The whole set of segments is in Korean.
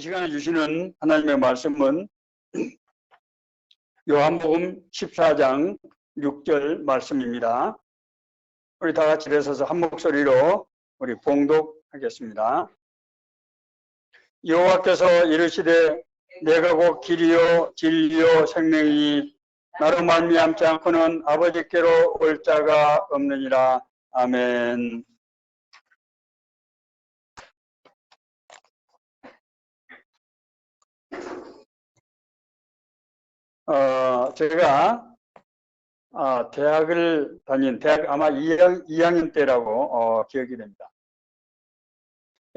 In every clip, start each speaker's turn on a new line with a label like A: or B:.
A: 시간에 주시는 하나님의 말씀은 요한복음 14장 6절 말씀입니다. 우리 다 같이 일어서서 한 목소리로 우리 봉독하겠습니다. 여호와께서 이르시되 내가 곧 길이요 진리요 생명이니 나로 말미암지 않고는 아버지께로 올 자가 없느니라. 아멘. 제가 대학을 대학 아마 2학년 때라고 기억이 됩니다.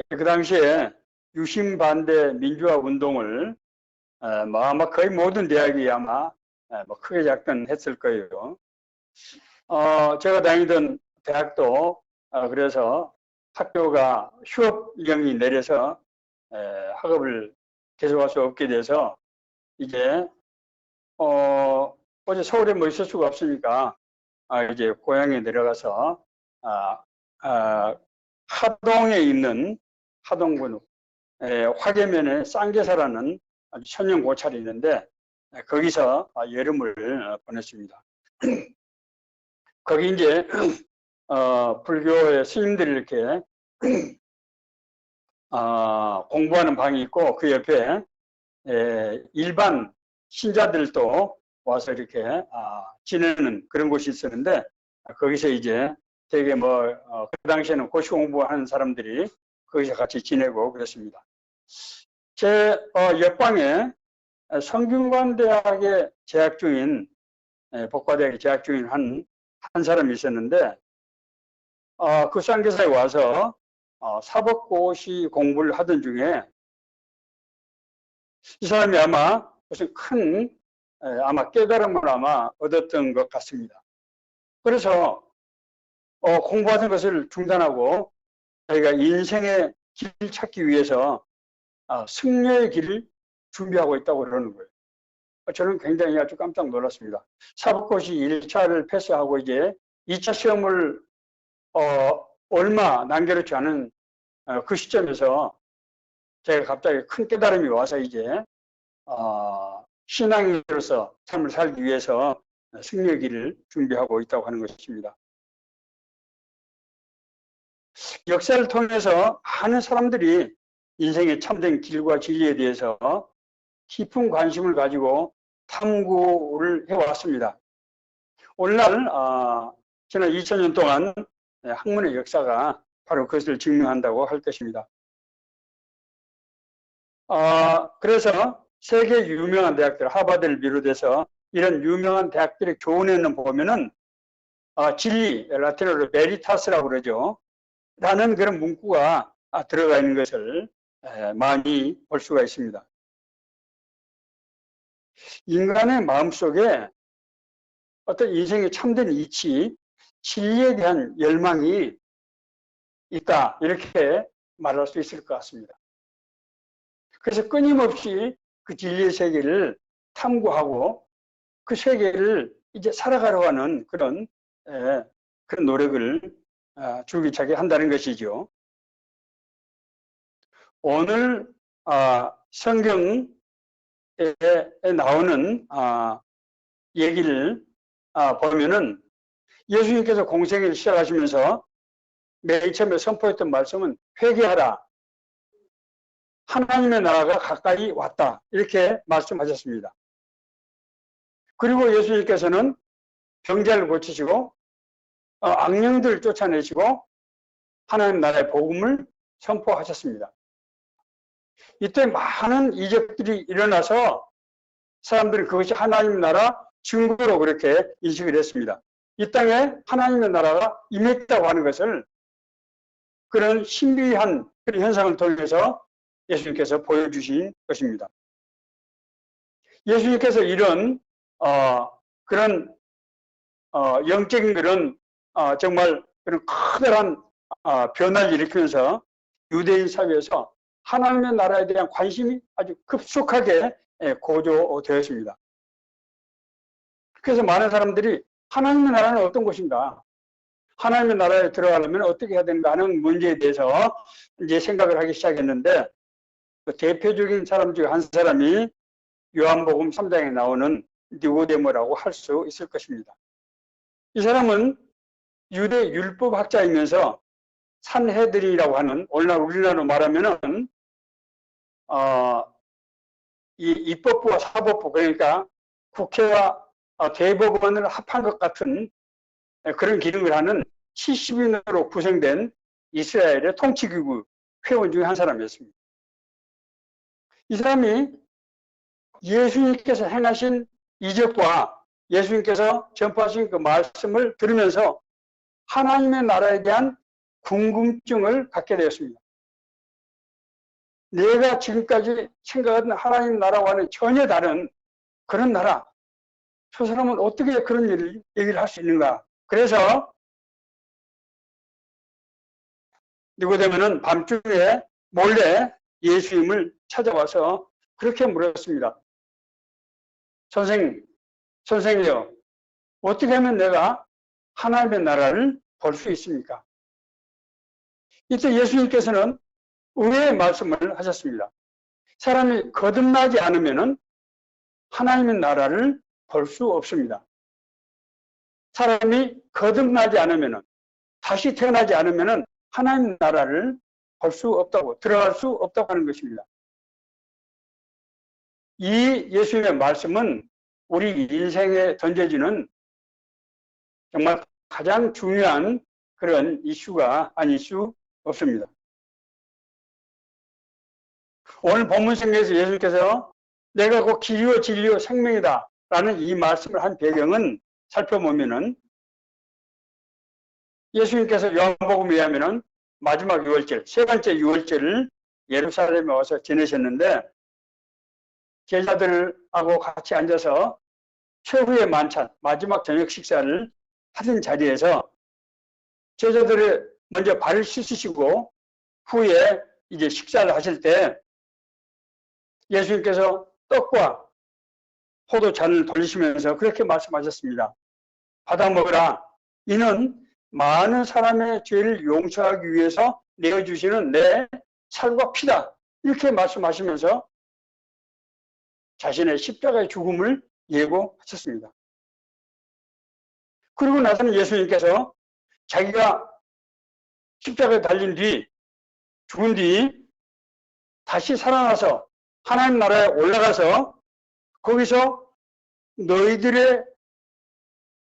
A: 그 당시에 유신 반대 민주화 운동을 아마 거의 모든 대학이 아마 뭐 크게 작든 했을 거예요. 제가 다니던 대학도 그래서 학교가 휴업령이 내려서 학업을 계속할 수 없게 돼서 이제 어제 서울에 뭐 있을 수가 없으니까 이제 고향에 내려가서 하동에 있는 하동군 화계면에 쌍계사라는 아주 천연 고찰이 있는데 거기서 여름을 보냈습니다. 거기 이제 불교의 스님들이 이렇게 공부하는 방이 있고 그 옆에 일반 신자들도 와서 이렇게 지내는 그런 곳이 있었는데 거기서 이제 되게 그 당시에는 고시 공부하는 사람들이 거기서 같이 지내고 그랬습니다. 제 옆방에 성균관대학에 재학 중인 법과대학에 재학 중인 한 사람이 있었는데 그 쌍계사에 와서 사법고시 공부를 하던 중에 이 사람이 아마 무슨 큰 아마 깨달음을 아마 얻었던 것 같습니다. 그래서 공부하는 것을 중단하고 자기가 인생의 길 찾기 위해서 승려의 길을 준비하고 있다고 그러는 거예요. 저는 굉장히 아주 깜짝 놀랐습니다. 사법고시 1차를 패스하고 이제 2차 시험을 얼마 남겨놓지 않은 그 시점에서 제가 갑자기 큰 깨달음이 와서 이제 신앙인으로서 삶을 살기 위해서 승려의 길을 준비하고 있다고 하는 것입니다. 역사를 통해서 많은 사람들이 인생의 참된 길과 진리에 대해서 깊은 관심을 가지고 탐구를 해왔습니다. 오늘날 지난 2000년 동안 학문의 역사가 바로 그것을 증명한다고 할 것입니다. 그래서 세계 유명한 대학들, 하버드를 비롯해서 이런 유명한 대학들의 교훈에는 보면은 진리, 라틴어로 베리타스라고 그러죠. 라는 그런 문구가 들어가 있는 것을 많이 볼 수가 있습니다. 인간의 마음속에 어떤 인생의 참된 이치, 진리에 대한 열망이 있다, 이렇게 말할 수 있을 것 같습니다. 그래서 끊임없이 그 진리의 세계를 탐구하고 그 세계를 이제 살아가려고 하는 그런 노력을 줄기차게 한다는 것이죠. 오늘 성경에 나오는 얘기를 보면은 예수님께서 공생애를 시작하시면서 맨 처음에 선포했던 말씀은 회개하라. 하나님의 나라가 가까이 왔다. 이렇게 말씀하셨습니다. 그리고 예수님께서는 병자를 고치시고 악령들을 쫓아내시고 하나님 나라의 복음을 선포하셨습니다. 이때 많은 이적들이 일어나서 사람들은 그것이 하나님 나라 증거로 그렇게 인식을 했습니다. 이 땅에 하나님의 나라가 임했다고 하는 것을 그런 신비한 그런 현상을 통해서 예수님께서 보여주신 것입니다. 예수님께서 이런 그런 영적인 그런 정말 그런 커다란 변화를 일으키면서 유대인 사회에서 하나님의 나라에 대한 관심이 아주 급속하게 고조되었습니다. 그래서 많은 사람들이 하나님의 나라는 어떤 것인가? 하나님의 나라에 들어가려면 어떻게 해야 되는가 하는 문제에 대해서 이제 생각을 하기 시작했는데 그 대표적인 사람 중 한 사람이 요한복음 3장에 나오는 니고데모라고 할 수 있을 것입니다. 이 사람은 유대 율법학자이면서 산헤드린이라고 하는 오늘날 우리나라로 말하면은 이 입법부와 사법부, 그러니까 국회와 대법원을 합한 것 같은 그런 기능을 하는 70인으로 구성된 이스라엘의 통치기구 회원 중에 한 사람이었습니다. 이 사람이 예수님께서 행하신 이적과 예수님께서 전파하신 그 말씀을 들으면서 하나님의 나라에 대한 궁금증을 갖게 되었습니다. 내가 지금까지 생각하던 하나님 나라와는 전혀 다른 그런 나라, 저 사람은 어떻게 그런 얘기를 할 수 있는가. 그래서 니고데모는 밤중에 몰래 예수님을 찾아와서 그렇게 물었습니다. 선생님요, 어떻게 하면 내가 하나님의 나라를 볼 수 있습니까? 이때 예수님께서는 의외의 말씀을 하셨습니다. 사람이 거듭나지 않으면 하나님의 나라를 볼 수 없습니다. 사람이 거듭나지 않으면, 다시 태어나지 않으면 하나님 나라를 볼 수 없다고, 들어갈 수 없다고 하는 것입니다. 이 예수님의 말씀은 우리 인생에 던져지는 정말 가장 중요한 그런 이슈가 아닐 수 없습니다. 오늘 본문 성경에서 예수님께서 내가 곧 길이요 진리요 생명이다 라는 이 말씀을 한 배경은 살펴보면은 예수님께서 요한복음에 의하면은 마지막 유월절, 세 번째 유월절을 예루살렘에 와서 지내셨는데 제자들하고 같이 앉아서 최후의 만찬, 마지막 저녁 식사를 하던 자리에서 제자들이 먼저 발을 씻으시고 후에 이제 식사를 하실 때 예수님께서 떡과 포도잔을 돌리시면서 그렇게 말씀하셨습니다. 받아 먹으라. 이는 많은 사람의 죄를 용서하기 위해서 내어주시는 내 살과 피다. 이렇게 말씀하시면서 자신의 십자가의 죽음을 예고하셨습니다. 그리고 나서는 예수님께서 자기가 십자가에 달린 뒤, 죽은 뒤 다시 살아나서 하나님 나라에 올라가서 거기서 너희들의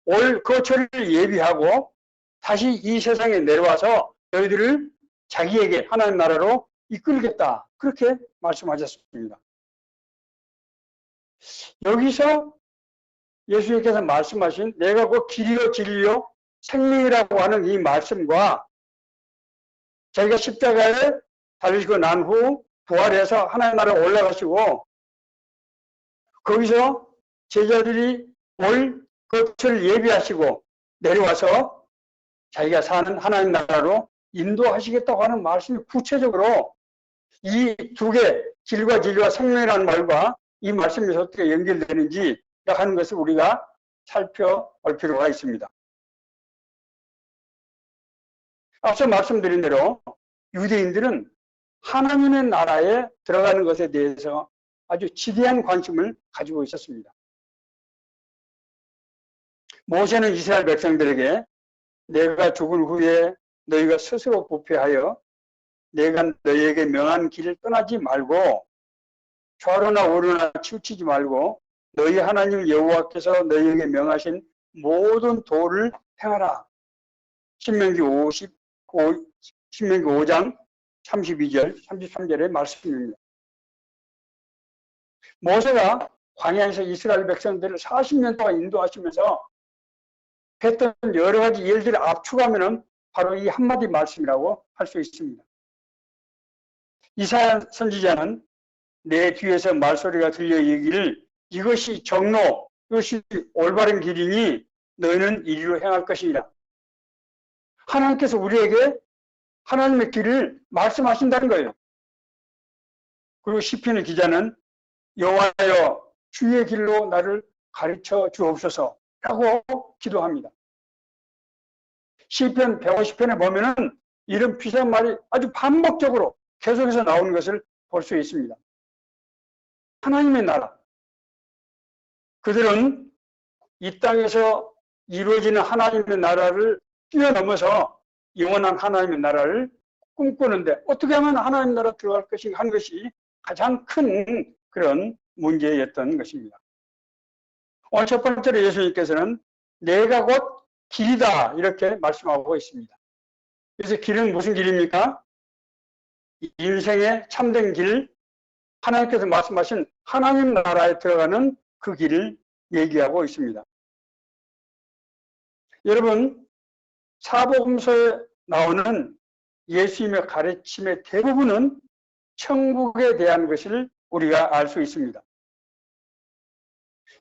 A: 올 거처를 예비하고 다시 이 세상에 내려와서 너희들을 자기에게 하나님 나라로 이끌겠다. 그렇게 말씀하셨습니다. 여기서 예수님께서 말씀하신 내가 곧 길이요 진리요 생명이라고 하는 이 말씀과 자기가 십자가에 달리시고 난 후 부활해서 하나님 나라에 올라가시고 거기서 제자들이 올 거처를 예비하시고 내려와서 자기가 사는 하나님 나라로 인도하시겠다고 하는 말씀이 구체적으로 이 두 개, 길과 진리와 생명이라는 말과 이 말씀이 어떻게 연결되는지 하는 것을 우리가 살펴볼 필요가 있습니다. 앞서 말씀드린 대로 유대인들은 하나님의 나라에 들어가는 것에 대해서 아주 지대한 관심을 가지고 있었습니다. 모세는 이스라엘 백성들에게 내가 죽은 후에 너희가 스스로 부패하여 내가 너희에게 명한 길을 떠나지 말고 좌로나 우로나 치우치지 말고 너희 하나님 여호와께서 너희에게 명하신 모든 도를 행하라. 신명기 5장 32절, 33절의 말씀입니다. 모세가 광야에서 이스라엘 백성들을 40년 동안 인도하시면서 했던 여러 가지 일들을 압축하면 바로 이 한마디 말씀이라고 할 수 있습니다. 이사야 선지자는 내 뒤에서 말소리가 들려 이르기를 이것이 정로, 이것이 올바른 길이니 너희는 이리로 행할 것이니라. 하나님께서 우리에게 하나님의 길을 말씀하신다는 거예요. 그리고 시편의 기자는 여호와여 주의 길로 나를 가르쳐 주옵소서라고 기도합니다. 시편 150편에 보면은 이런 비슷한 말이 아주 반복적으로 계속해서 나오는 것을 볼 수 있습니다. 하나님의 나라. 그들은 이 땅에서 이루어지는 하나님의 나라를 뛰어넘어서 영원한 하나님의 나라를 꿈꾸는데 어떻게 하면 하나님의 나라 들어갈 것인가 하는 것이 가장 큰 그런 문제였던 것입니다. 오늘 첫 번째로 예수님께서는 내가 곧 길이다 이렇게 말씀하고 있습니다. 그래서 길은 무슨 길입니까? 인생의 참된 길, 하나님께서 말씀하신 하나님 나라에 들어가는 그 길을 얘기하고 있습니다. 여러분, 사복음서에 나오는 예수님의 가르침의 대부분은 천국에 대한 것을 우리가 알 수 있습니다.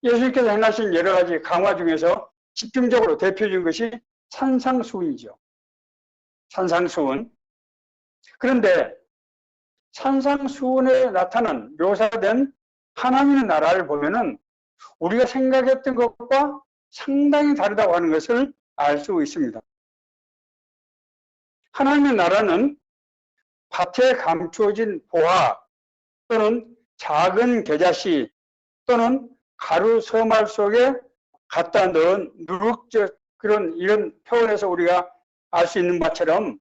A: 예수님께서 행하신 여러 가지 강화 중에서 집중적으로 대표적인 것이 산상수훈이죠. 산상수훈. 그런데 산상수훈에 나타난 묘사된 하나님의 나라를 보면은 우리가 생각했던 것과 상당히 다르다고 하는 것을 알 수 있습니다. 하나님의 나라는 밭에 감추어진 보화 또는 작은 겨자씨 또는 가루 서말 속에 갖다 넣은 누룩적 그런 이런 표현에서 우리가 알 수 있는 것처럼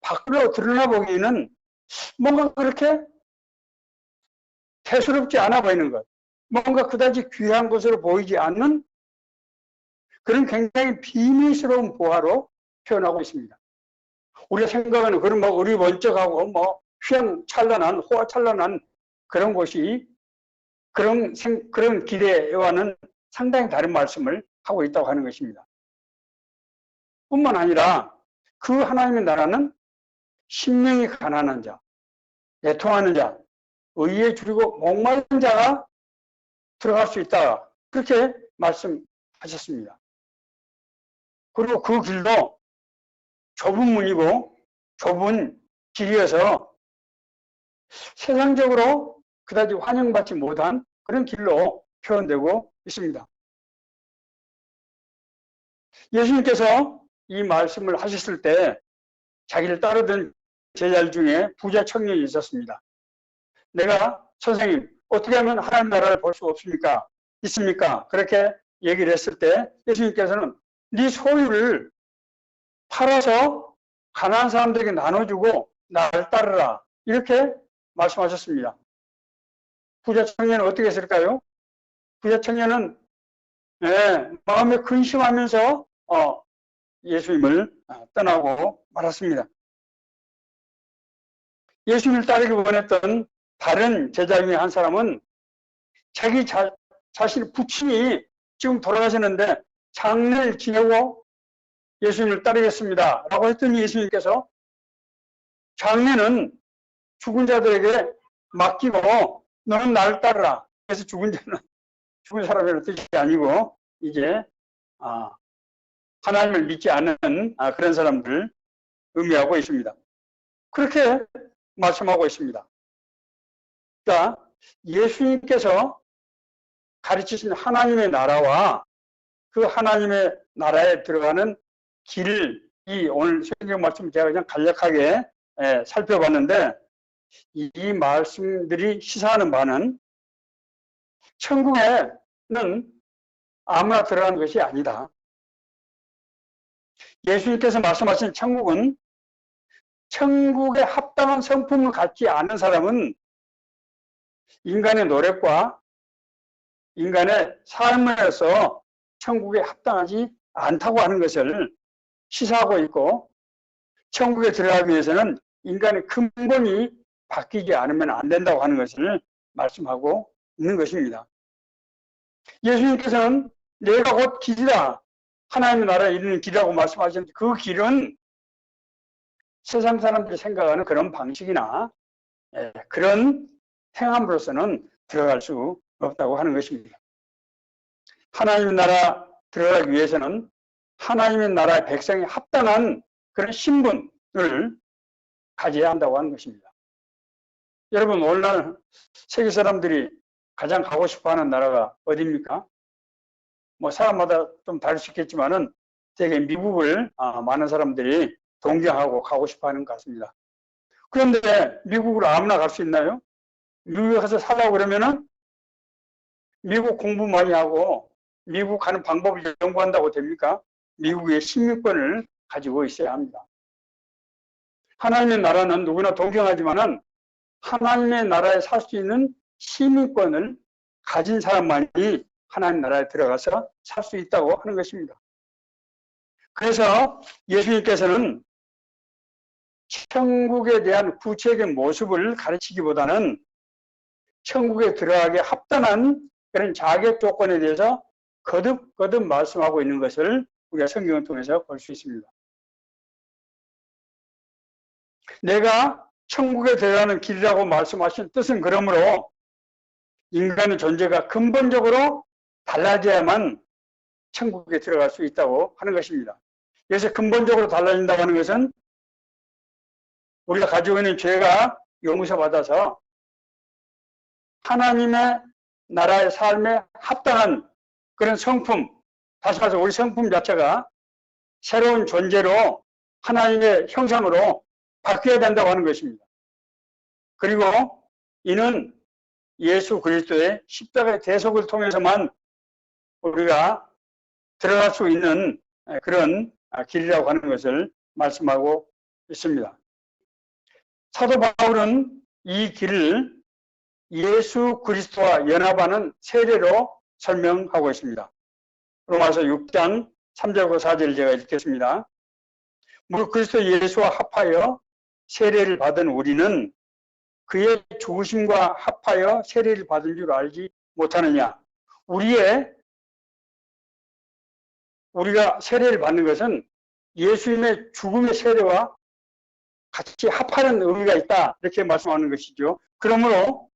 A: 밖으로 드러나 보기에는 뭔가 그렇게 대수롭지 않아 보이는 것, 뭔가 그다지 귀한 것으로 보이지 않는 그런 굉장히 비밀스러운 보화로 표현하고 있습니다. 우리가 생각하는 그런 뭐 의리번쩍하고 뭐 휘황찬란한 호화찬란한 그런 곳이 그런 기대와는 상당히 다른 말씀을 하고 있다고 하는 것입니다. 뿐만 아니라 그 하나님의 나라는 심령이 가난한 자, 애통하는 자, 의에 줄이고 목마른 자가 들어갈 수 있다. 그렇게 말씀하셨습니다. 그리고 그 길도 좁은 문이고 좁은 길이어서 세상적으로 그다지 환영받지 못한 그런 길로 표현되고 있습니다. 예수님께서 이 말씀을 하셨을 때 자기를 따르던 제자들 중에 부자 청년이 있었습니다. 내가 선생님 어떻게 하면 하나님 나라를 볼 수 없습니까? 있습니까? 그렇게 얘기를 했을 때 예수님께서는 네 소유를 팔아서 가난한 사람들에게 나눠주고 나를 따르라 이렇게 말씀하셨습니다. 부자 청년은 어떻게 했을까요? 부자 청년은 마음에 근심하면서 예수님을 떠나고 말았습니다. 예수님을 따르기 원했던 다른 제자 중에 한 사람은 자기 자신의 부친이 지금 돌아가셨는데 장례를 지내고 예수님을 따르겠습니다 라고 했더니 예수님께서 장례는 죽은 자들에게 맡기고 너는 나를 따르라. 그래서 죽은 사람이라는 뜻이 아니고 이제 하나님을 믿지 않는 그런 사람들을 의미하고 있습니다. 그렇게 말씀하고 있습니다. 그러니까 예수님께서 가르치신 하나님의 나라와 그 하나님의 나라에 들어가는 길을 오늘 성경 말씀 제가 그냥 간략하게 살펴봤는데 이 말씀들이 시사하는 바는 천국에는 아무나 들어가는 것이 아니다. 예수님께서 말씀하신 천국은 천국에 합당한 성품을 갖지 않은 사람은 인간의 노력과 인간의 삶에서 천국에 합당하지 않다고 하는 것을 시사하고 있고 천국에 들어가기 위해서는 인간의 근본이 바뀌지 않으면 안 된다고 하는 것을 말씀하고 있는 것입니다. 예수님께서는 내가 곧 길이다. 하나님의 나라에 이르는 길이라고 말씀하셨는데 그 길은 세상 사람들이 생각하는 그런 방식이나 그런 행함으로서는 들어갈 수 없다고 하는 것입니다. 하나님의 나라 들어가기 위해서는 하나님의 나라의 백성에 합당한 그런 신분을 가져야 한다고 하는 것입니다. 여러분 오늘날 세계 사람들이 가장 가고 싶어하는 나라가 어디입니까? 뭐 사람마다 좀 다를 수 있겠지만은 되게 미국을 많은 사람들이 동경하고 가고 싶어하는 것 같습니다. 그런데 미국으로 아무나 갈 수 있나요? 미국에 가서 살라고 그러면은 미국 공부 많이 하고 미국 가는 방법을 연구한다고 됩니까? 미국의 시민권을 가지고 있어야 합니다. 하나님의 나라는 누구나 동경하지만은 하나님의 나라에 살 수 있는 시민권을 가진 사람만이 하나님 나라에 들어가서 살 수 있다고 하는 것입니다. 그래서 예수님께서는 천국에 대한 구체적인 모습을 가르치기보다는 천국에 들어가기 합당한 그런 자격 조건에 대해서 거듭거듭 말씀하고 있는 것을 우리가 성경을 통해서 볼 수 있습니다. 내가 천국에 들어가는 길이라고 말씀하신 뜻은 그러므로 인간의 존재가 근본적으로 달라져야만 천국에 들어갈 수 있다고 하는 것입니다. 그래서 근본적으로 달라진다고 하는 것은 우리가 가지고 있는 죄가 용서받아서 하나님의 나라의 삶에 합당한 그런 성품, 다시 말해서 우리 성품 자체가 새로운 존재로 하나님의 형상으로 바뀌어야 된다고 하는 것입니다. 그리고 이는 예수 그리스도의 십자가의 대속을 통해서만 우리가 들어갈 수 있는 그런 길이라고 하는 것을 말씀하고 있습니다. 사도 바울은 이 길을 예수 그리스도와 연합하는 세례로 설명하고 있습니다. 로마서 6장 3절과 4절을 제가 읽겠습니다. 무릇 그리스도 예수와 합하여 세례를 받은 우리는 그의 죽으심과 합하여 세례를 받은 줄 알지 못하느냐. 우리가 세례를 받는 것은 예수님의 죽음의 세례와 같이 합하는 의미가 있다, 이렇게 말씀하는 것이죠. 그러므로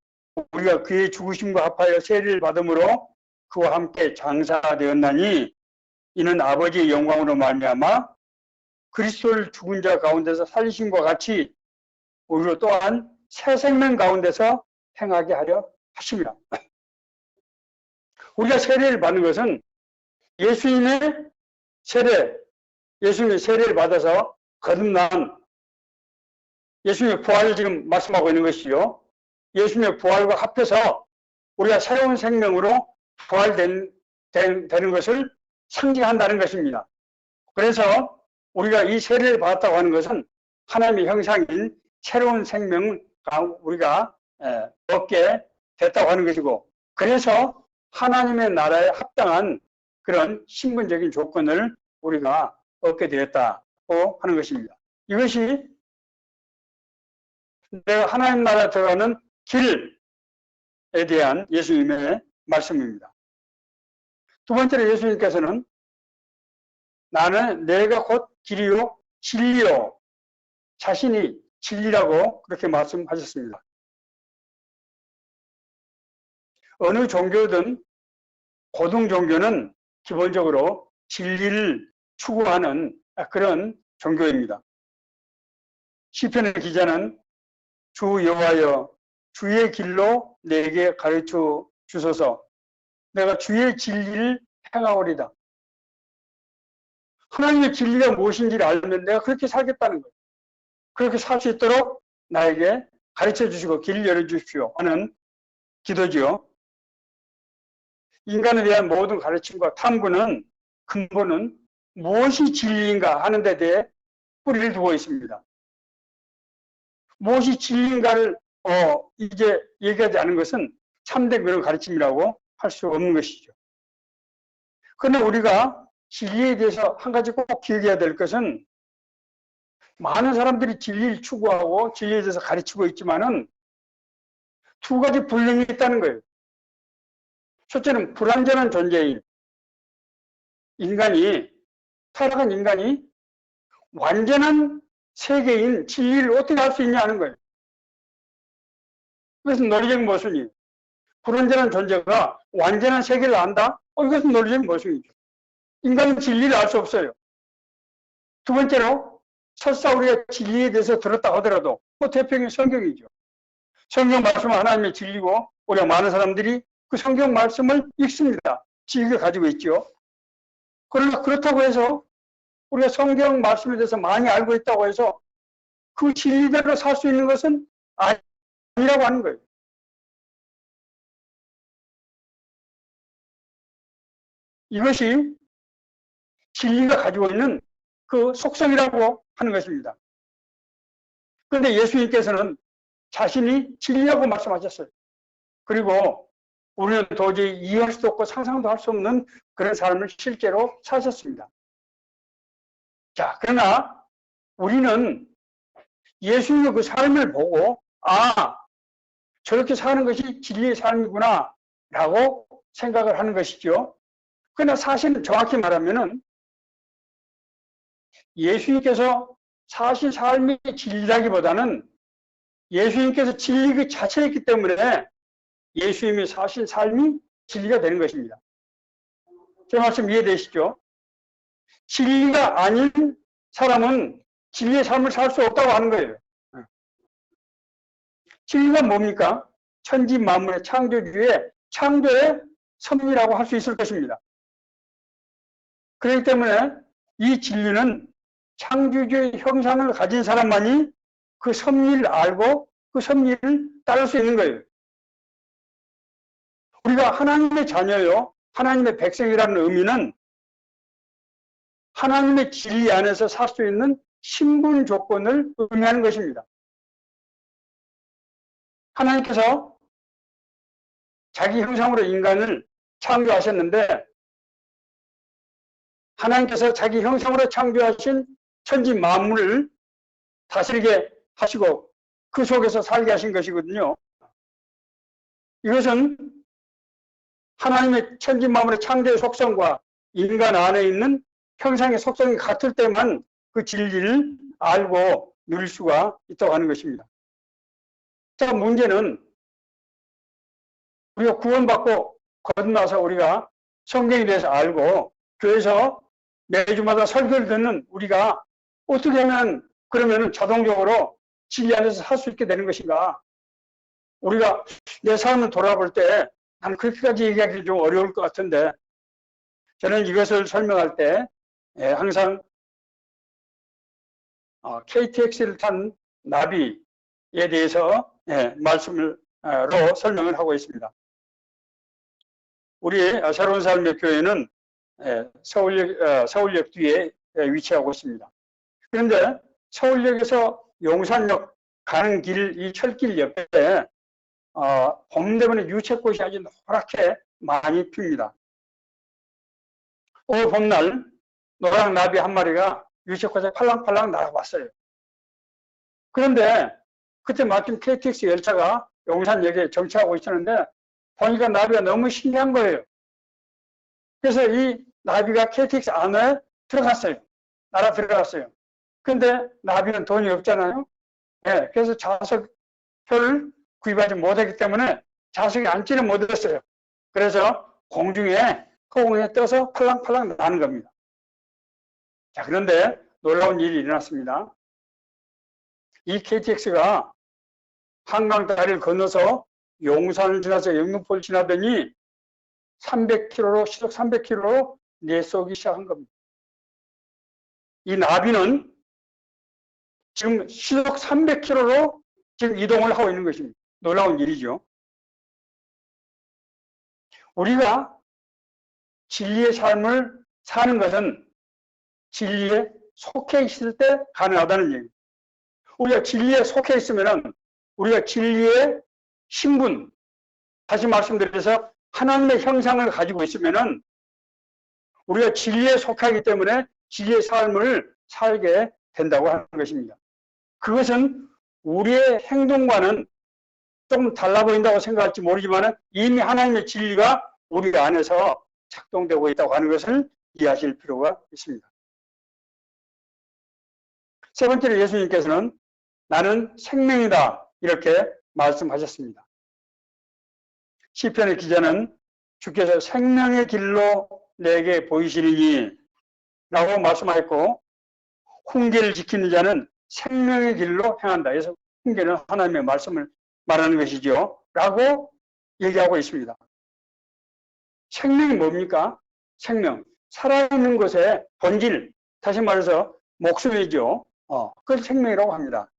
A: 우리가 그의 죽으심과 합하여 세례를 받음으로 그와 함께 장사되었나니 이는 아버지의 영광으로 말미암아 그리스도를 죽은 자 가운데서 살리심과 같이 우리로 또한 새 생명 가운데서 행하게 하려 하십니다. 우리가 세례를 받는 것은 예수님의 세례를 받아서 거듭난 예수님의 부활을 지금 말씀하고 있는 것이죠. 예수님의 부활과 합해서 우리가 새로운 생명으로 부활되는 것을 상징한다는 것입니다. 그래서 우리가 이 세례를 받았다고 하는 것은 하나님의 형상인 새로운 생명을 우리가 얻게 됐다고 하는 것이고, 그래서 하나님의 나라에 합당한 그런 신분적인 조건을 우리가 얻게 되었다고 하는 것입니다. 이것이 내가 하나님 나라에 들어가는 길에 대한 예수님의 말씀입니다. 두 번째로 예수님께서는 내가 곧 길이요 진리요, 자신이 진리라고 그렇게 말씀하셨습니다. 어느 종교든 고등 종교는 기본적으로 진리를 추구하는 그런 종교입니다. 시편의 기자는 주 여호와여 주의 길로 내게 가르쳐 주소서, 내가 주의 진리를 행하오리다. 하나님의 진리가 무엇인지를 알면 내가 그렇게 살겠다는 거예요. 그렇게 살 수 있도록 나에게 가르쳐 주시고 길 열어주십시오 하는 기도지요. 인간에 대한 모든 가르침과 탐구는 근본은 무엇이 진리인가 하는 데 대해 뿌리를 두고 있습니다. 무엇이 진리인가를 이제 얘기하지 않은 것은 참된 그런 가르침이라고 할 수 없는 것이죠. 그런데 우리가 진리에 대해서 한 가지 꼭 기억해야 될 것은, 많은 사람들이 진리를 추구하고 진리에 대해서 가르치고 있지만은 두 가지 불능이 있다는 거예요. 첫째는 불완전한 존재인 타락한 인간이 완전한 세계인 진리를 어떻게 할 수 있냐 하는 거예요. 이것은 논리적인 모순이에요. 불완전한 존재가 완전한 세계를 안다? 이것은 논리적인 모순이죠. 인간은 진리를 알 수 없어요. 두 번째로, 설사 우리가 진리에 대해서 들었다 하더라도 대표적인 성경이죠. 성경 말씀은 하나님의 진리고 우리가 많은 사람들이 그 성경 말씀을 읽습니다. 지식을 가지고 있죠. 그러나 그렇다고 해서 우리가 성경 말씀에 대해서 많이 알고 있다고 해서 그 진리대로 살 수 있는 것은 아니라고 하는 거예요. 이것이 진리가 가지고 있는 그 속성이라고 하는 것입니다. 그런데 예수님께서는 자신이 진리라고 말씀하셨어요. 그리고 우리는 도저히 이해할 수도 없고 상상도 할 수 없는 그런 삶을 실제로 사셨습니다. 자, 그러나 우리는 예수님의 그 삶을 보고 저렇게 사는 것이 진리의 삶이구나 라고 생각을 하는 것이죠. 그러나 사실은 정확히 말하면은 예수님께서 사실 삶의 진리라기보다는 예수님께서 진리 그 자체였기 때문에 예수님의 사실 삶이 진리가 되는 것입니다. 제 말씀 이해되시죠? 진리가 아닌 사람은 진리의 삶을 살 수 없다고 하는 거예요. 진리가 뭡니까? 천지 만물의 창조주의 창조의 섭리라고 할 수 있을 것입니다. 그렇기 때문에 이 진리는 창조주의 형상을 가진 사람만이 그 섭리를 알고 그 섭리를 따를 수 있는 거예요. 우리가 하나님의 자녀요, 하나님의 백성이라는 의미는 하나님의 진리 안에서 살 수 있는 신분 조건을 의미하는 것입니다. 하나님께서 자기 형상으로 인간을 창조하셨는데 하나님께서 자기 형상으로 창조하신 천지 만물을 다스리게 하시고 그 속에서 살게 하신 것이거든요. 이것은 하나님의 천지 만물의 창조의 속성과 인간 안에 있는 형상의 속성이 같을 때만 그 진리를 알고 누릴 수가 있다고 하는 것입니다. 자, 문제는 우리가 구원받고 거듭나서 우리가 성경에 대해서 알고 교회에서 매주마다 설교를 듣는 우리가 어떻게 하면 그러면 자동적으로 진리 안에서 살 수 있게 되는 것인가? 우리가 내 삶을 돌아볼 때 나는 그렇게까지 얘기하기 좀 어려울 것 같은데 저는 이것을 설명할 때 항상 KTX를 탄 나비에 대해서 말씀으로 설명을 하고 있습니다. 우리 새로운 삶의 교회는 서울역 뒤에 위치하고 있습니다. 그런데 서울역에서 용산역 가는 길, 이 철길 옆에 봄 되면 유채꽃이 아주 노랗게 많이 핍니다. 오늘 봄날 노랑 나비 한 마리가 유채꽃에 팔랑팔랑 날아왔어요. 그런데 그때 마침 KTX 열차가 용산역에 정차하고 있었는데 보니까 나비가 너무 신기한 거예요. 그래서 이 나비가 KTX 안에 들어갔어요. 날아 들어갔어요. 근데 나비는 돈이 없잖아요. 그래서 좌석표를 구입하지 못했기 때문에 좌석에 앉지는 못했어요. 그래서 공중에 허공에 떠서 팔랑팔랑 나는 겁니다. 자, 그런데 놀라운 일이 일어났습니다. 이 KTX가 한강 다리를 건너서 용산을 지나서 영등포를 지나더니 300km로 시속 300km로 내쏘기 시작한 겁니다. 이 나비는 지금 시속 300km로 지금 이동을 하고 있는 것입니다. 놀라운 일이죠. 우리가 진리의 삶을 사는 것은 진리에 속해 있을 때 가능하다는 얘기입니다. 우리가 진리에 속해 있으면 우리가 진리의 신분, 다시 말씀드려서 하나님의 형상을 가지고 있으면 우리가 진리에 속하기 때문에 진리의 삶을 살게 된다고 하는 것입니다. 그것은 우리의 행동과는 좀 달라 보인다고 생각할지 모르지만 이미 하나님의 진리가 우리 안에서 작동되고 있다고 하는 것을 이해하실 필요가 있습니다. 세 번째로 예수님께서는 나는 생명이다 이렇게 말씀하셨습니다. 시편의 기자는 주께서 생명의 길로 내게 보이시리니 라고 말씀하였고 훈계를 지키는 자는 생명의 길로 행한다. 그래서 훈계는 하나님의 말씀을 말하는 것이죠. 라고 얘기하고 있습니다. 생명이 뭡니까? 생명. 살아있는 것의 본질, 다시 말해서 목숨이죠. 그걸 생명이라고 합니다.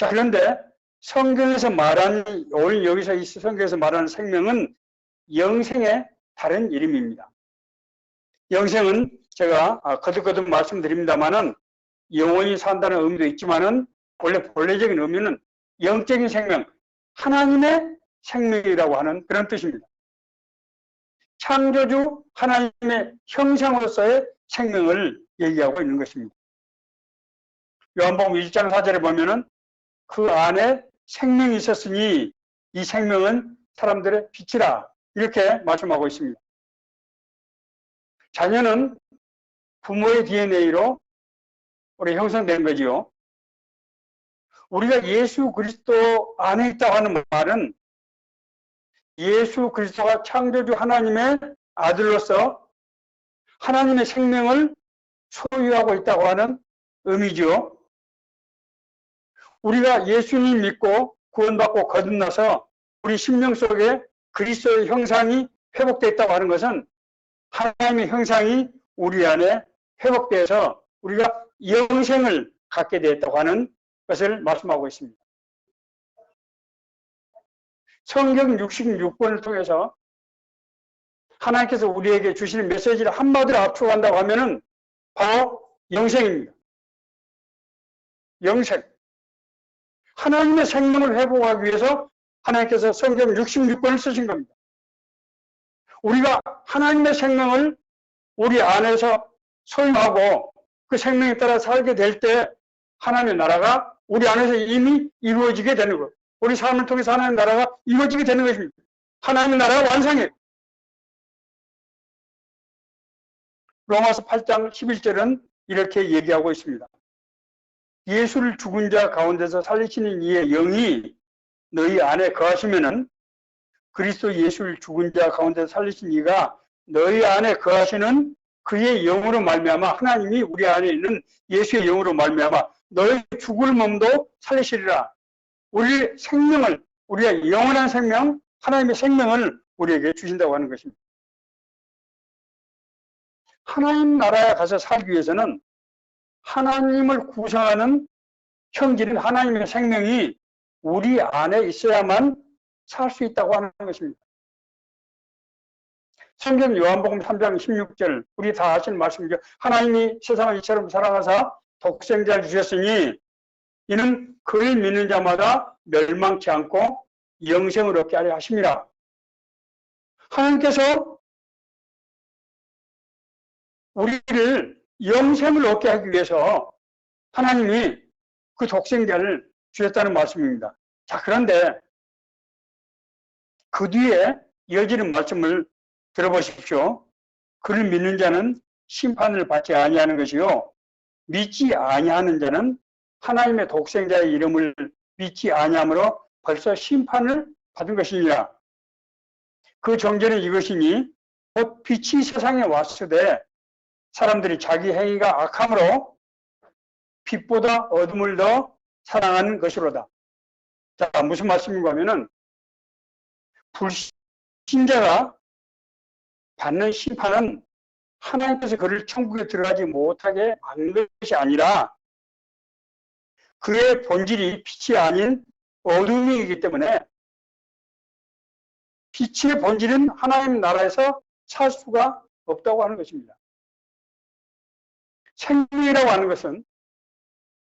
A: 자, 그런데 성경에서 말하는, 오늘 여기서 이 성경에서 말하는 생명은 영생의 다른 이름입니다. 영생은 제가 거듭거듭 말씀드립니다만은 영원히 산다는 의미도 있지만은 원래 본래적인 의미는 영적인 생명, 하나님의 생명이라고 하는 그런 뜻입니다. 창조주 하나님의 형상으로서의 생명을 얘기하고 있는 것입니다. 요한복음 1장 4절에 보면은 그 안에 생명이 있었으니 이 생명은 사람들의 빛이라 이렇게 말씀하고 있습니다. 자녀는 부모의 DNA로 우리 형성된 거지요. 우리가 예수 그리스도 안에 있다고 하는 말은 예수 그리스도가 창조주 하나님의 아들로서 하나님의 생명을 소유하고 있다고 하는 의미죠. 우리가 예수님 믿고 구원받고 거듭나서 우리 심령 속에 그리스도의 형상이 회복되어 있다고 하는 것은 하나님의 형상이 우리 안에 회복되어서 우리가 영생을 갖게 되었다고 하는 것을 말씀하고 있습니다. 성경 66권을 통해서 하나님께서 우리에게 주시는 메시지를 한마디로 압축한다고 하면은 바로 영생입니다. 영생. 하나님의 생명을 회복하기 위해서 하나님께서 성경 66권을 쓰신 겁니다. 우리가 하나님의 생명을 우리 안에서 소유하고 그 생명에 따라 살게 될 때 하나님의 나라가 우리 안에서 이미 이루어지게 되는 것. 우리 삶을 통해서 하나님의 나라가 이루어지게 되는 것입니다. 하나님의 나라가 완성해요. 로마서 8장 11절은 이렇게 얘기하고 있습니다. 예수를 죽은 자 가운데서 살리시는 이의 영이 너희 안에 거하시면은 그리스도 예수를 죽은 자 가운데서 살리신 이가 너희 안에 거하시는 그의 영으로 말미암아 하나님이 우리 안에 있는 예수의 영으로 말미암아 너희 죽을 몸도 살리시리라. 우리 생명을, 우리의 영원한 생명, 하나님의 생명을 우리에게 주신다고 하는 것입니다. 하나님 나라에 가서 살기 위해서는 하나님을 구성하는 형질인 하나님의 생명이 우리 안에 있어야만 살 수 있다고 하는 것입니다. 성경 요한복음 3장 16절 우리 다 아시는 말씀이죠. 하나님이 세상을 이처럼 사랑하사 독생자를 주셨으니 이는 그를 믿는 자마다 멸망치 않고 영생을 얻게 하려 하심이라. 하나님께서 우리를 영생을 얻게 하기 위해서 하나님이 그 독생자를 주셨다는 말씀입니다. 자, 그런데 그 뒤에 이어지는 말씀을 들어보십시오. 그를 믿는 자는 심판을 받지 아니하는 것이요 믿지 아니하는 자는 하나님의 독생자의 이름을 믿지 아니함으로 벌써 심판을 받은 것이니라. 그 정죄는 이것이니 곧 빛이 세상에 왔으되 사람들이 자기 행위가 악함으로 빛보다 어둠을 더 사랑하는 것이로다. 자, 무슨 말씀인가 하면은 불신자가 받는 심판은 하나님께서 그를 천국에 들어가지 못하게 하는 것이 아니라 그의 본질이 빛이 아닌 어둠이기 때문에 빛의 본질은 하나님 나라에서 살 수가 없다고 하는 것입니다. 생명이라고 하는 것은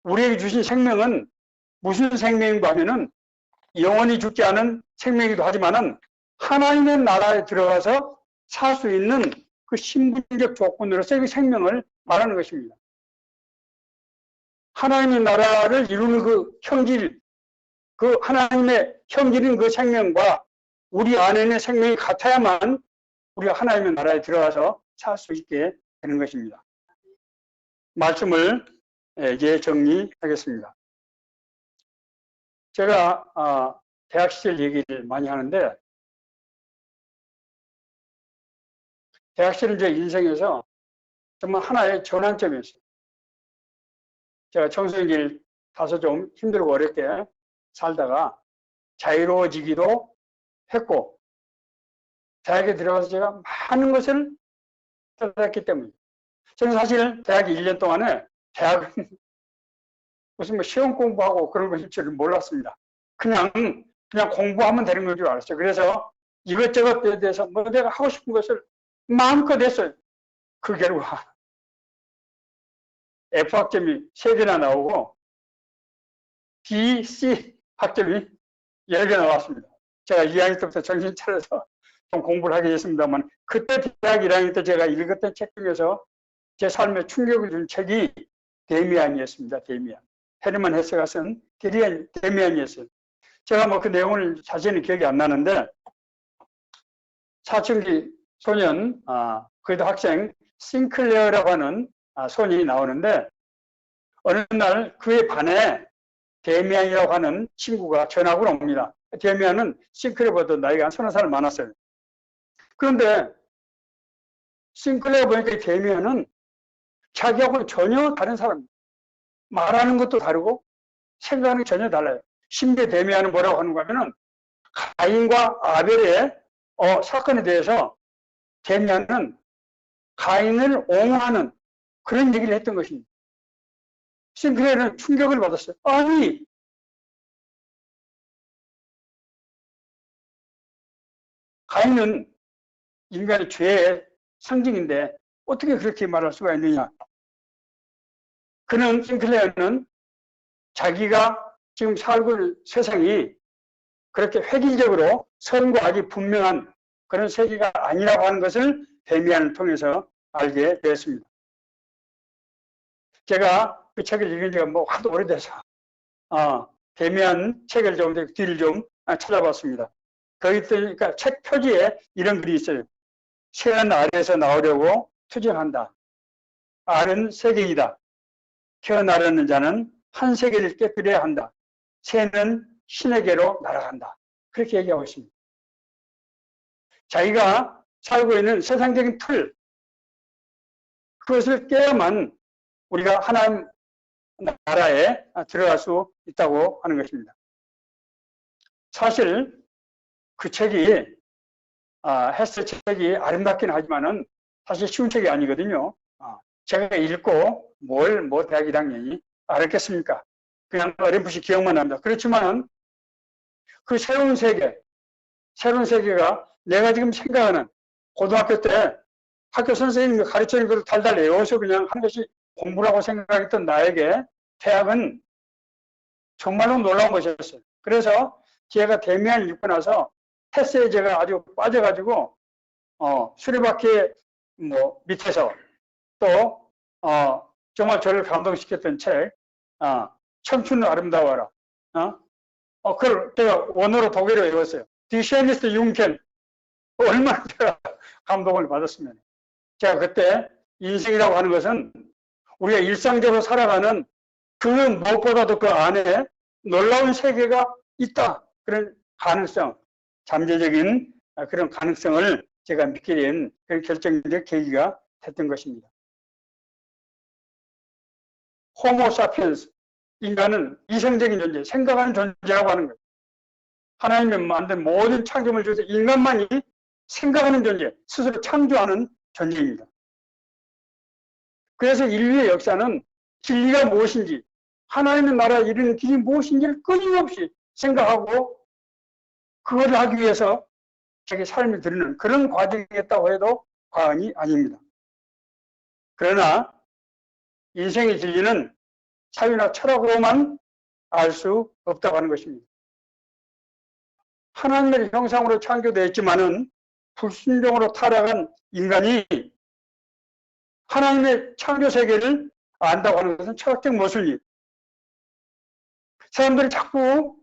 A: 우리에게 주신 생명은 무슨 생명인가 하면은 영원히 죽지 않은 생명이기도 하지만은 하나님의 나라에 들어가서 살 수 있는 그 신분적 조건으로서 그 생명을 말하는 것입니다. 하나님의 나라를 이루는 그 형질, 그 하나님의 형질인 그 생명과 우리 안에 있는 생명이 같아야만 우리가 하나님의 나라에 들어가서 살 수 있게 되는 것입니다. 말씀을 이제 정리하겠습니다. 제가 대학 시절 얘기를 많이 하는데 대학 시절은 제 인생에서 정말 하나의 전환점이었어요. 제가 청소년기를 가서 좀 힘들고 어렵게 살다가 자유로워지기도 했고 대학에 들어가서 제가 많은 것을 깨달았기 때문에 저는 사실 대학 1년 동안에 대학은 무슨 뭐 시험 공부하고 그런 것일 줄을 몰랐습니다. 그냥 공부하면 되는 건 줄 알았어요. 그래서 이것저것에 대해서 뭐 내가 하고 싶은 것을 마음껏 했어요. 그 결과 F 학점이 3개나 나오고 D, C 학점이 10개 나왔습니다. 제가 2학년 때부터 정신 차려서 좀 공부를 하게 됐습니다만, 그때 대학 1학년 때 제가 읽었던 책 중에서 제 삶에 충격을 준 책이 데미안이었습니다. 데미안. 헤르만 헤세가 쓴 데미안이었어요. 제가 뭐 그 내용을 자세히 기억이 안 나는데, 사춘기 소년, 그래도 학생 싱클레어라고 하는 소년이 나오는데, 어느 날 그의 반에 데미안이라고 하는 친구가 전학을 옵니다. 데미안은 싱클레어보다 나이가 한 30살 많았어요. 그런데 싱클레어 보니까 데미안은 자기하고는 전혀 다른 사람입니다. 말하는 것도 다르고 생각하는 게 전혀 달라요. 심지어 데미안은 뭐라고 하는가 하면은 가인과 아벨의 사건에 대해서 데미안은 가인을 옹호하는 그런 얘기를 했던 것입니다. 싱클레어는 충격을 받았어요. 아니, 가인은 인간의 죄의 상징인데 어떻게 그렇게 말할 수가 있느냐. 그는, 싱클레어는 자기가 지금 살고 있는 세상이 그렇게 획일적으로 선과 악이 분명한 그런 세계가 아니라고 하는 것을 데미안을 통해서 알게 되었습니다. 제가 그 책을 읽은 지가 뭐 하도 오래돼서 데미안 책을 좀 뒤를 좀 찾아봤습니다. 거기 그러니까 책 표지에 이런 글이 있어요. 새한 아래에서 나오려고 투쟁한다. 알은 세계이다. 태어나려는 자는 한 세계를 깨뜨려야 한다. 새는 신에게로 날아간다. 그렇게 얘기하고 있습니다. 자기가 살고 있는 세상적인 틀, 그것을 깨야만 우리가 하나님 나라에 들어갈 수 있다고 하는 것입니다. 사실 그 책이 헤세 책이 아름답긴 하지만은 사실 쉬운 책이 아니거든요. 제가 읽고 뭘 대학 1학년이 알았겠습니까? 그냥 어렴풋이 기억만 합니다. 그렇지만 그 새로운 세계가 내가 지금 생각하는 고등학교 때 학교 선생님이 가르치는 걸 달달 외워서 그냥 한 것이 공부라고 생각했던 나에게 대학은 정말로 놀라운 것이었어요. 그래서 제가 데미안을 읽고 나서 헤세에 제가 아주 빠져가지고 수레바퀴 밑에서 또 정말 저를 감동시켰던 책 청춘은 아름다워라. 그걸 제가 원어로 독일어 외웠어요. 디시애니스트 융켄. 얼마나 제가 감동을 받았으면. 제가 그때 인생이라고 하는 것은 우리가 일상적으로 살아가는 그 무엇보다도 그 안에 놀라운 세계가 있다. 그런 가능성, 잠재적인 그런 가능성을 제가 믿게 된 그런 결정적 계기가 됐던 것입니다. 호모 사피엔스, 인간은 이성적인 존재, 생각하는 존재라고 하는 거예요. 하나님이 만든 모든 창조물 중에서 인간만이 생각하는 존재, 스스로 창조하는 존재입니다. 그래서 인류의 역사는 진리가 무엇인지, 하나님의 나라에 이르는 길이 무엇인지를 끊임없이 생각하고 그것을 하기 위해서 자기 삶을 드리는 그런 과정이었다고 해도 과언이 아닙니다. 그러나 인생의 진리는 사유나 철학으로만 알 수 없다고 하는 것입니다. 하나님의 형상으로 창조되었지만은 불순종으로 타락한 인간이 하나님의 창조 세계를 안다고 하는 것은 철학적 모순이에요. 사람들이 자꾸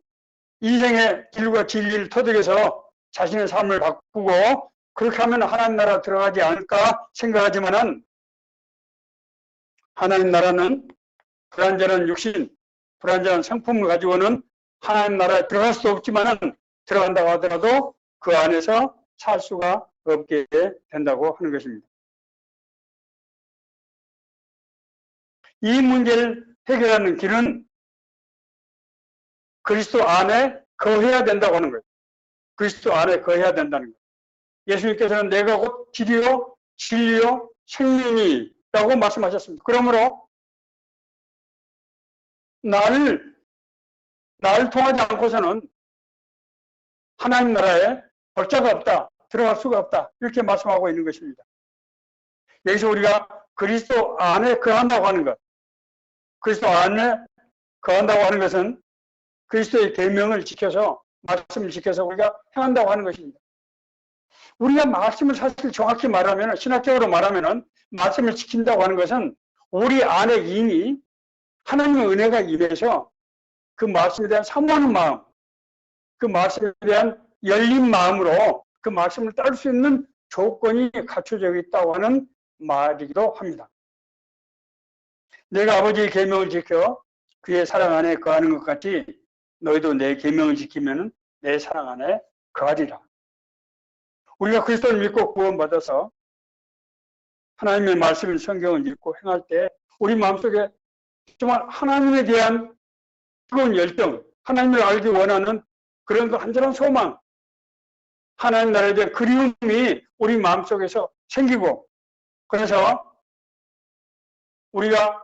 A: 인생의 길과 진리를 터득해서 자신의 삶을 바꾸고 그렇게 하면 하나님 나라 들어가지 않을까 생각하지만은 하나님 나라는 불완전한 육신, 불완전한 성품을 가지고는 하나님 나라에 들어갈 수 없지만은 들어간다고 하더라도 그 안에서 살 수가 없게 된다고 하는 것입니다. 이 문제를 해결하는 길은 그리스도 안에 거해야 된다고 하는 거예요. 그리스도 안에 거해야 된다는 거예요. 예수님께서는 내가 곧 길이요, 진리요, 생명이라고 말씀하셨습니다. 그러므로 나를 통하지 않고서는 하나님 나라에 벌자가 없다, 들어갈 수가 없다, 이렇게 말씀하고 있는 것입니다. 여기서 우리가 그리스도 안에 거한다고 하는 것, 그리스도 안에 거한다고 하는 것은 그리스도의 계명을 지켜서, 말씀을 지켜서 우리가 행한다고 하는 것입니다. 우리가 말씀을 사실 정확히 말하면, 신학적으로 말하면 말씀을 지킨다고 하는 것은 우리 안에 이미 하나님의 은혜가 임해서 그 말씀에 대한 사모하는 마음, 그 말씀에 대한 열린 마음으로 그 말씀을 따를 수 있는 조건이 갖춰져 있다고 하는 말이기도 합니다. 내가 아버지의 계명을 지켜 그의 사랑 안에 거하는 것 같이 너희도 내 계명을 지키면 내 사랑 안에 거하리라. 우리가 그리스도를 믿고 구원받아서 하나님의 말씀을, 성경을 읽고 행할 때 우리 마음속에 정말 하나님에 대한 뜨거운 열정, 하나님을 알기 원하는 그런 그 간절한 소망, 하나님 나라에 대한 그리움이 우리 마음속에서 생기고, 그래서 우리가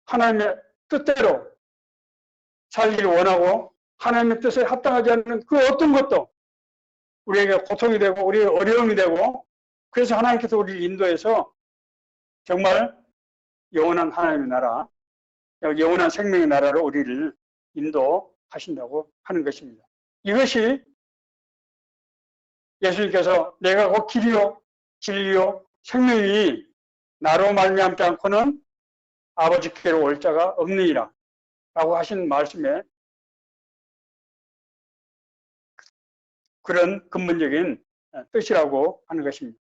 A: 하나님의 뜻대로 살기를 원하고 하나님의 뜻에 합당하지 않는 그 어떤 것도 우리에게 고통이 되고 우리의 어려움이 되고, 그래서 하나님께서 우리를 인도해서 정말 영원한 하나님의 나라, 영원한 생명의 나라로 우리를 인도하신다고 하는 것입니다. 이것이 예수님께서 내가 곧 길이요 진리요 생명이 나로 말미암지 않고는 아버지께로 올 자가 없느니라 라고 하신 말씀에 그런 근본적인 뜻이라고 하는 것입니다.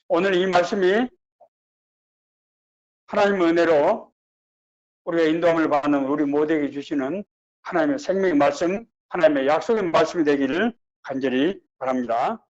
A: 오늘 이 말씀이 하나님의 은혜로 우리가 인도함을 받는 우리 모두에게 주시는 하나님의 생명의 말씀, 하나님의 약속의 말씀이 되기를 간절히 바랍니다.